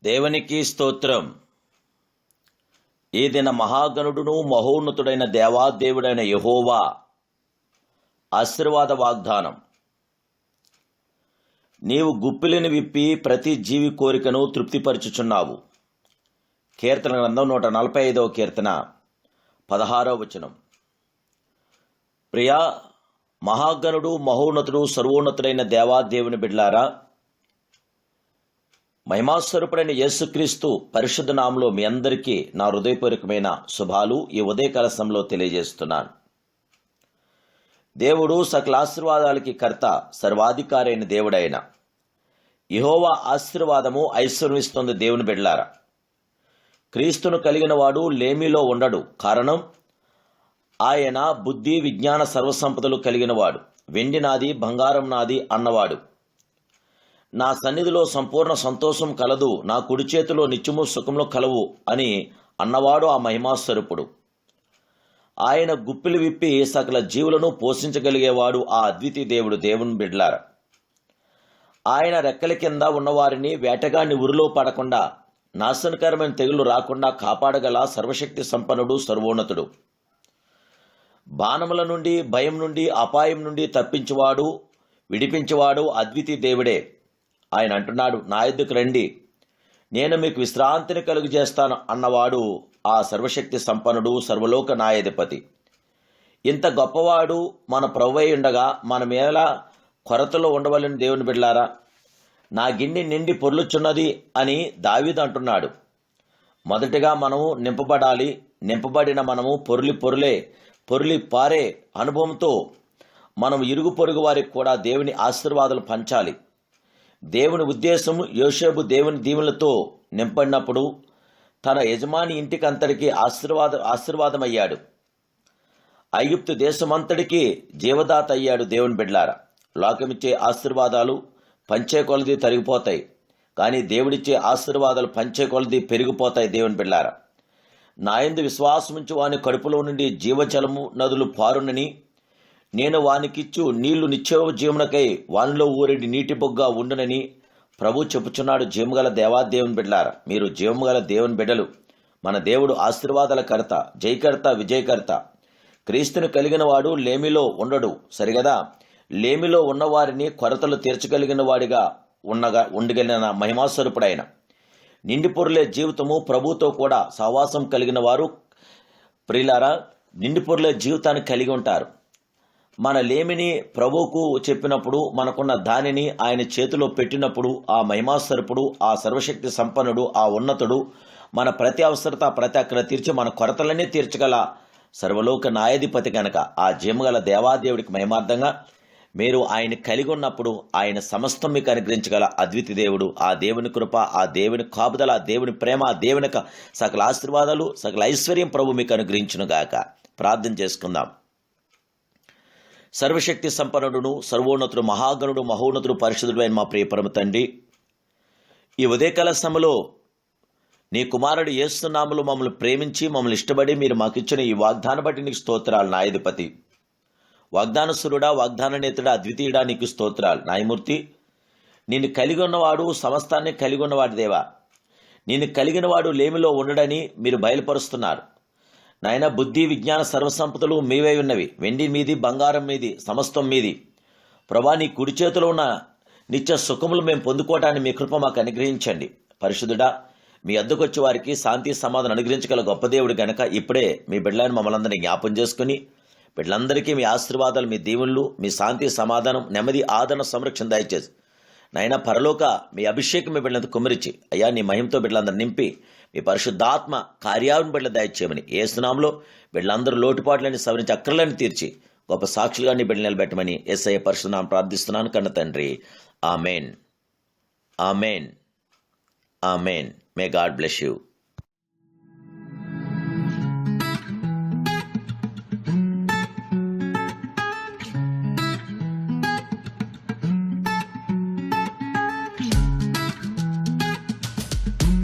దేవునికి స్తోత్రం. ఈ దిన మహాగణుడును మహోన్నతుడైన దేవాదేవుడైన యెహోవా ఆశీర్వాద వాగ్దానం. నీవు గుప్పిలిని విప్పి ప్రతి జీవి కోరికను తృప్తిపరచుచున్నావు. కీర్తన గ్రంథం 145వ కీర్తన 16వ వచనం. ప్రియా, మహాగణుడు మహోన్నతుడు సర్వోన్నతుడైన దేవాదేవుని బిడ్డలారా, మహిమాస్వరూపుడైన యేసుక్రీస్తు పరిశుద్ధ నామములో మీ అందరికీ నా హృదయపూర్వకమైన శుభాలు ఈ ఉదయకాల సమయంలో తెలియజేస్తున్నాను. దేవుడు సకల ఆశీర్వాదాలకి కర్త, సర్వాధికారి అయిన దేవుడైన యెహోవా ఆశీర్వాదము ఐశ్వర్యమిస్తుంది. దేవుని బిడ్డలారా, క్రీస్తును కలిగిన వాడు లేమిలో ఉండడు. కారణం, ఆయన బుద్ధి విజ్ఞాన సర్వసంపదలు కలిగినవాడు. వెండి నాది, బంగారం నాది అన్నవాడు. నా సన్నిధిలో సంపూర్ణ సంతోషం కలదు, నా కుడి చేతిలో నిత్యము సుఖములు కలవు అని అన్నవాడు ఆ మహిమాస్వరూపుడు. ఆయన గుప్పిలు విప్పి సకల జీవులను పోషించగలిగేవాడు ఆ అద్వితీయ దేవుడు. దేవుని బిడ్డలారా, ఆయన రెక్కల కింద ఉన్నవారిని వేటగాన్ని ఉరిలో పడకుండా, నాశనకరమైన తెగులు రాకుండా కాపాడగల సర్వశక్తి సంపన్నుడు, సర్వోన్నతుడు. బాణముల నుండి, భయం నుండి, అపాయం నుండి తప్పించేవాడు, విడిపించేవాడు అద్వితీయ దేవుడే. ఆయన అంటున్నాడు, నా యొద్దకు రండి, నేను మీకు విశ్రాంతిని కలుగు చేస్తాను అన్నవాడు ఆ సర్వశక్తి సంపన్నుడు, సర్వలోక న్యాయాధిపతి. ఇంత గొప్పవాడు మన ప్రభువై ఉండగా మనం ఎలా కొరతలో ఉండవలని దేవుని బిడ్డలారా? నా గిన్నె నిండి పొర్లుచున్నది అని దావీదు అంటున్నాడు. మొదటిగా మనము నింపబడాలి. నింపబడిన మనము పొర్లి పారే అనుభవంతో మనం ఇరుగు పొరుగు వారికి కూడా దేవుని ఆశీర్వాదాలు పంచాలి. దేవుని ఉద్దేశం, యోసేపు దేవుని దీవెనలతో నింపడినప్పుడు తన యజమాని ఇంటికి అంతటికి ఆశీర్వాదమయ్యాడు. ఐగుప్తు దేశమంతటికి జీవదాత అయ్యాడు. దేవుని బిడ్డలారా, లోకమిచ్చే ఆశీర్వాదాలు పంచే కొలది తరిగిపోతాయి, కానీ దేవుడిచ్చే ఆశీర్వాదాలు పంచే కొలది పెరిగిపోతాయి. దేవుని బిడ్డలారా, నా యందు విశ్వాసముంచి వాని కడుపులో నుండి జీవజలము నదులు పారునని, నేను వానికిచ్చు నీళ్లు నిత్యవ జీవనకై వానిలో ఊరేడి నీటి బొగ్గ ఉండునని ప్రభు చెప్పుచున్నాడు. జీవముగల దేవాదేవుని బిడ్డలారా, మీరు జీవముగల దేవుని బిడ్డలు. మన దేవుడు ఆశీర్వాదాల కర్త, జయకర్త, విజయకర్త. క్రీస్తును కలిగిన వాడు లేమిలో ఉండడు. సరిగదా? లేమిలో ఉన్నవారిని కొరతలు తీర్చగలిగిన వాడిగా ఉండగలిగిన మహిమాస్వరూపుడైన నిండి పొర్లే జీవితము ప్రభుతో కూడా సహవాసం కలిగిన వారు ప్రియులారా నిండి పొర్లే జీవితాన్ని కలిగి ఉంటారు. మన లేమిని ప్రభువుకు చెప్పినప్పుడు, మనకున్న దానిని ఆయన చేతిలో పెట్టినప్పుడు ఆ మహిమాస్వరూపుడు, ఆ సర్వశక్తి సంపన్నుడు, ఆ ఉన్నతుడు మన ప్రతి అవసరత, ప్రతి అక్కర తీర్చి మన కొరతలన్నీ తీర్చగల సర్వలోక న్యాయాధిపతి గనక ఆ జీవగల దేవాదేవుడికి మహిమార్థంగా మీరు ఆయన కలిగి ఉన్నప్పుడు ఆయన సమస్తం మీకు అనుగ్రహించగల అద్వితీయ దేవుడు. ఆ దేవుని కృప, ఆ దేవుని కాపుదల, ఆ దేవుని ప్రేమ, ఆ దేవుని సకల ఆశీర్వాదాలు, సకల ఐశ్వర్యం ప్రభు మీకు అనుగ్రహించును గాక. ప్రార్థన చేసుకుందాం. సర్వశక్తి సంపన్నుడును, సర్వోన్నతుడు, మహాగణుడు, మహోన్నతుడు, పరిశుద్ధుడు అయిన మా ప్రియ పరమ తండ్రి, ఈ ఉదయకాల సమయంలో నీ కుమారుడు యేసు నామములో మమ్మల్ని ప్రేమించి మమ్మల్ని ఇష్టపడి మీరు మాకు ఇచ్చిన ఈ వాగ్దానం బట్టి నీకు స్తోత్రాలు. న్యాయాధిపతి, వాగ్దానసురుడా, వాగ్దాన నేతుడా, అద్వితీయుడా, నీకు స్తోత్రాలు. న్యాయమూర్తి, నిన్ను కలిగి ఉన్నవాడు సమస్తాన్ని కలిగి ఉన్నవాడు. దేవా, నిన్ను కలిగిన వాడు లేమిలో ఉండడని మీరు బయలుపరుస్తున్నారు. నాయన, బుద్ధి విజ్ఞాన సర్వసంపదలు మీవై ఉన్నవి. వెండి మీది, బంగారం మీది, సమస్తం మీది. ప్రభా, నీ కుడి చేతిలో ఉన్న నిత్య సుఖములు మేము పొందుకోవటాన్ని మీ కృప మాకు అనుగ్రహించండి. పరిశుద్ధుడా, మీ అద్దెకొచ్చి వారికి శాంతి సమాధానం అనుగ్రహించగల గొప్ప దేవుడు గనక ఇప్పుడే మీ బిడ్డలను మమ్మల్ని అందరినీ జ్ఞాపం చేసుకుని బిడ్డలందరికీ మీ ఆశీర్వాదాలు, మీ దీవెనలు, మీ శాంతి సమాధానం, నెమ్మది, ఆదరణ, సంరక్షణ దయచేసి నాయన పరలోక మీ అభిషేకం మీ బిడ్డలంతా కుమ్మరించి అయ్యా నీ మహిమతో బిడ్డలందరూ నింపి మీ పరిశుద్ధాత్మ కార్యాలను బిడ్డలు దయచేయమని యేసు నామములో బిడ్డలందరూ లోటుపాట్లని సవరించి అక్కర్లను తీర్చి గొప్ప సాక్షులుగా నీ బిడ్డలు నిలబెట్టమని యేసయ్య పరిశుద్ధ నామమున ప్రార్థిస్తున్నాను కన్న తండ్రి. Amen, amen, amen. May God bless you.